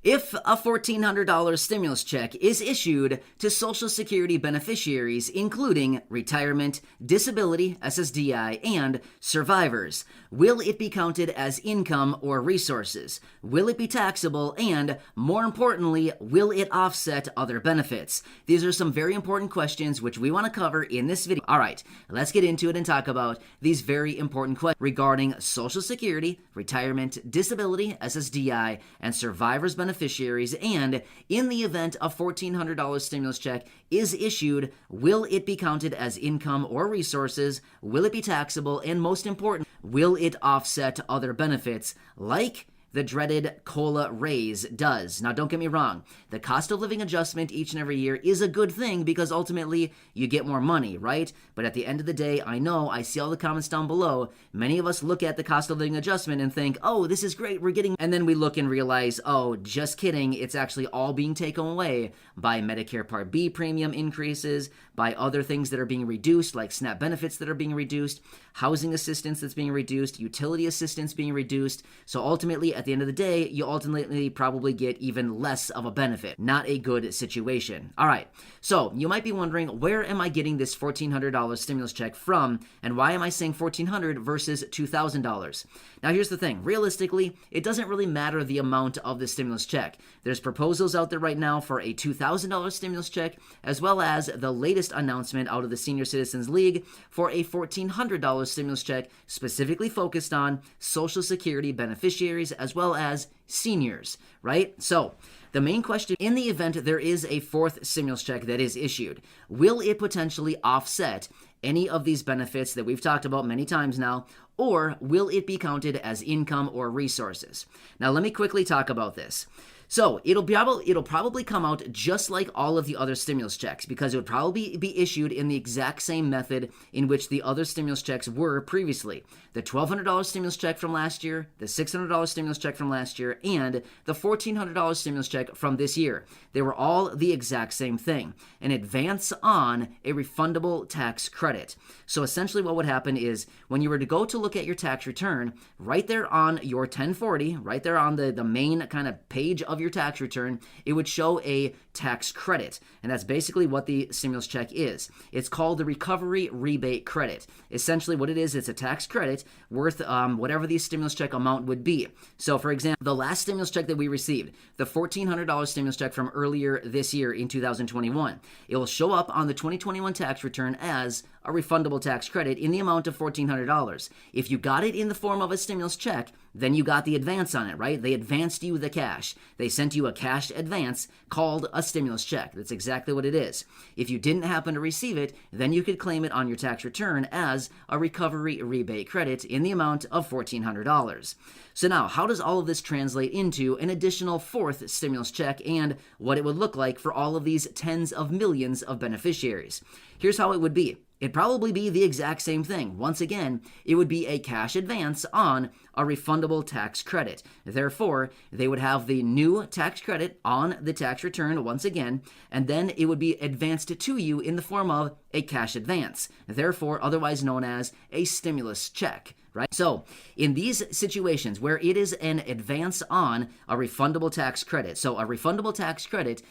If a $1,400 stimulus check is issued to Social Security beneficiaries, including retirement, disability, SSDI, and survivors, will it be counted as income or resources? Will it be taxable? And more importantly, will it offset other benefits? These are some very important questions which we want to cover in this video. All right, let's get into it and talk about these very important questions regarding Social Security, retirement, disability, SSDI, and survivors beneficiaries. And in the event a $1,400 stimulus check is issued, will it be counted as income or resources? Will it be taxable? And most important, will it offset other benefits like the dreaded COLA raise does? Now, don't get me wrong. The cost of living adjustment each and every year is a good thing because ultimately you get more money, right? But at the end of the day, I see all the comments down below. Many of us look at the cost of living adjustment and think, oh, this is great, we're getting, and then we look and realize, oh, just kidding, it's actually all being taken away by Medicare Part B premium increases, by other things that are being reduced, like SNAP benefits that are being reduced, housing assistance that's being reduced, utility assistance being reduced. So ultimately, at the end of the day, you ultimately probably get even less of a benefit. Not a good situation. All right, so you might be wondering, where am I getting this $1,400 stimulus check from, and why am I saying $1,400 versus $2,000? Now, here's the thing. Realistically, it doesn't really matter the amount of the stimulus check. There's proposals out there right now for a $2,000 stimulus check, as well as the latest announcement out of the Senior Citizens League for a $1,400 stimulus check specifically focused on Social Security beneficiaries as well as seniors, right? So, the main question, in the event there is a fourth stimulus check that is issued, will it potentially offset any of these benefits that we've talked about many times now, or will it be counted as income or resources? Now, let me quickly talk about this. So it'll probably come out just like all of the other stimulus checks, because it would probably be issued in the exact same method in which the other stimulus checks were previously. The $1,200 stimulus check from last year, the $600 stimulus check from last year, and the $1,400 stimulus check from this year. They were all the exact same thing, an advance on a refundable tax credit. So essentially what would happen is when you were to go to look at your tax return, right there on your 1040, right there on the main kind of page of your tax return, it would show a tax credit. And that's basically what the stimulus check is. It's called the Recovery Rebate Credit. Essentially what it is, it's a tax credit worth whatever the stimulus check amount would be. So for example, the last stimulus check that we received, the $1,400 stimulus check from earlier this year in 2021, it will show up on the 2021 tax return as a refundable tax credit in the amount of $1,400. If you got it in the form of a stimulus check, then you got the advance on it, right? They advanced you the cash. They sent you a cash advance called a stimulus check. That's exactly what it is. If you didn't happen to receive it, then you could claim it on your tax return as a recovery rebate credit in the amount of $1,400. So now, how does all of this translate into an additional fourth stimulus check and what it would look like for all of these tens of millions of beneficiaries? Here's how it would be. It'd probably be the exact same thing. Once again, it would be a cash advance on a refundable tax credit. Therefore, they would have the new tax credit on the tax return once again, and then it would be advanced to you in the form of a cash advance, therefore otherwise known as a stimulus check. Right? So, in these situations where it is an advance on a refundable tax credit, so a refundable tax credit,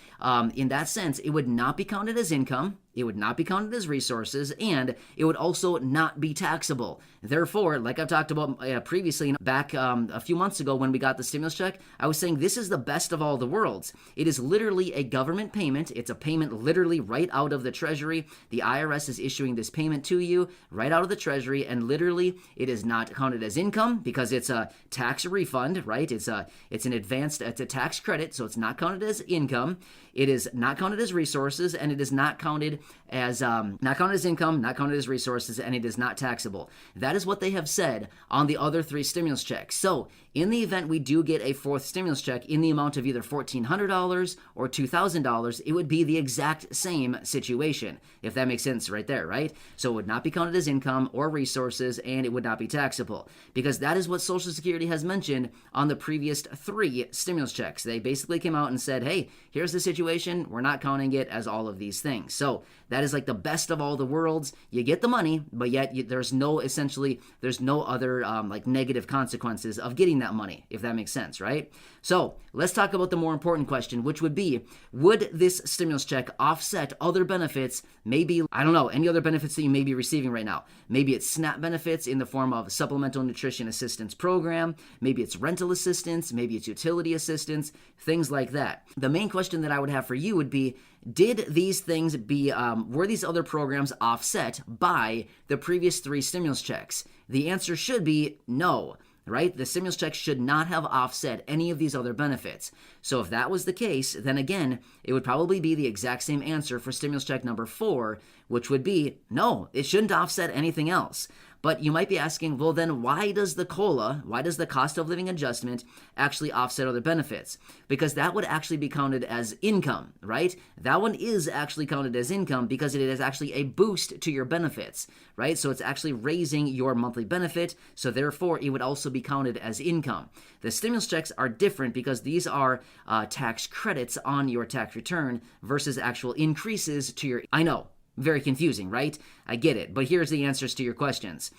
in that sense, it would not be counted as income, it would not be counted as resources, and it would also not be taxable. Therefore, like I've talked about previously, back a few months ago when we got the stimulus check, I was saying this is the best of all the worlds. It is literally a government payment. It's a payment literally right out of the Treasury. The IRS is issuing this payment to you right out of the Treasury, and literally it is not counted as income because it's a tax refund, right? It's a tax credit, so it's not counted as income. It is not counted as resources, and it is not counted as income, not counted as resources, and it is not taxable. That is what they have said on the other three stimulus checks. So, in the event we do get a fourth stimulus check in the amount of either $1,400 or $2,000, it would be the exact same situation, if that makes sense right there, right? So it would not be counted as income or resources, and it would not be taxable, because that is what Social Security has mentioned on the previous three stimulus checks. They basically came out and said, hey, here's the situation. We're not counting it as all of these things. So that is like the best of all the worlds. You get the money, but yet there's no other like negative consequences of getting that money, if that makes sense, right? So let's talk about the more important question, which would be, would this stimulus check offset other benefits, maybe, I don't know, any other benefits that you may be receiving right now? Maybe it's SNAP benefits in the form of supplemental nutrition assistance program, maybe it's rental assistance, maybe it's utility assistance, things like that. The main question that I would have for you would be, did these things were these other programs offset by the previous 3 stimulus checks? The answer should be no, right? The stimulus check should not have offset any of these other benefits. So if that was the case, then again, it would probably be the exact same answer for stimulus check number 4, which would be no, it shouldn't offset anything else. But you might be asking, well, then why does the COLA, why does the cost of living adjustment actually offset other benefits? Because that would actually be counted as income, right? That one is actually counted as income because it is actually a boost to your benefits, right? So it's actually raising your monthly benefit. So therefore, it would also be counted as income. The stimulus checks are different because these are tax credits on your tax return versus actual increases to your, I know, very confusing, right? I get it, but here's the answers to your questions.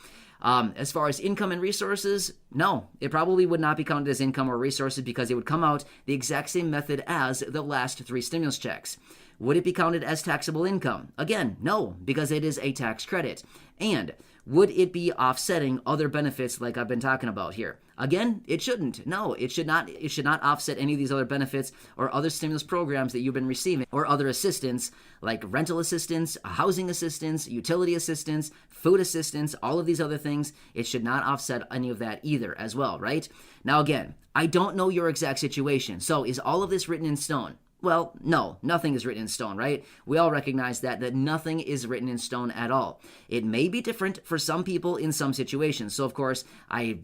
As far as income and resources, no, it probably would not be counted as income or resources because it would come out the exact same method as the last 3 stimulus checks. Would it be counted as taxable income? Again, no, because it is a tax credit. And would it be offsetting other benefits like I've been talking about here? Again, it shouldn't. No, it should not. It should not offset any of these other benefits or other stimulus programs that you've been receiving or other assistance like rental assistance, housing assistance, utility assistance, food assistance, all of these other things. It should not offset any of that either as well, right? Now, again, I don't know your exact situation. So is all of this written in stone? Well, no, nothing is written in stone, right? We all recognize that nothing is written in stone at all. It may be different for some people in some situations. So, of course, I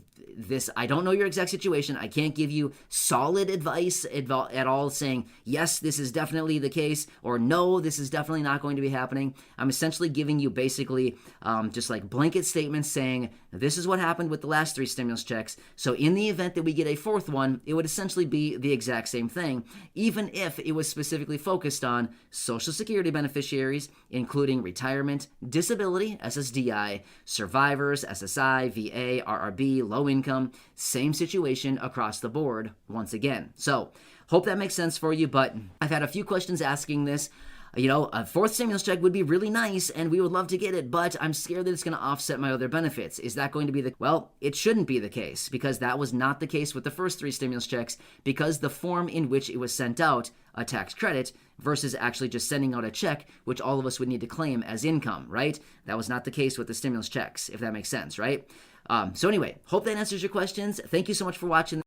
don't know your exact situation. I can't give you solid advice at all saying, yes, this is definitely the case, or no, this is definitely not going to be happening. I'm essentially giving you basically just like blanket statements saying, this is what happened with the last 3 stimulus checks. So in the event that we get a 4th one, it would essentially be the exact same thing, even if it was specifically focused on Social Security beneficiaries, including retirement, disability, SSDI, survivors, SSI, VA, RRB, low income, same situation across the board once again. So hope that makes sense for you, but I've had a few questions asking this. You know, a 4th stimulus check would be really nice and we would love to get it, but I'm scared that it's going to offset my other benefits. Is that going to be well, it shouldn't be the case because that was not the case with the first 3 stimulus checks because the form in which it was sent out, a tax credit, versus actually just sending out a check, which all of us would need to claim as income, right? That was not the case with the stimulus checks, if that makes sense, right? So anyway, hope that answers your questions. Thank you so much for watching.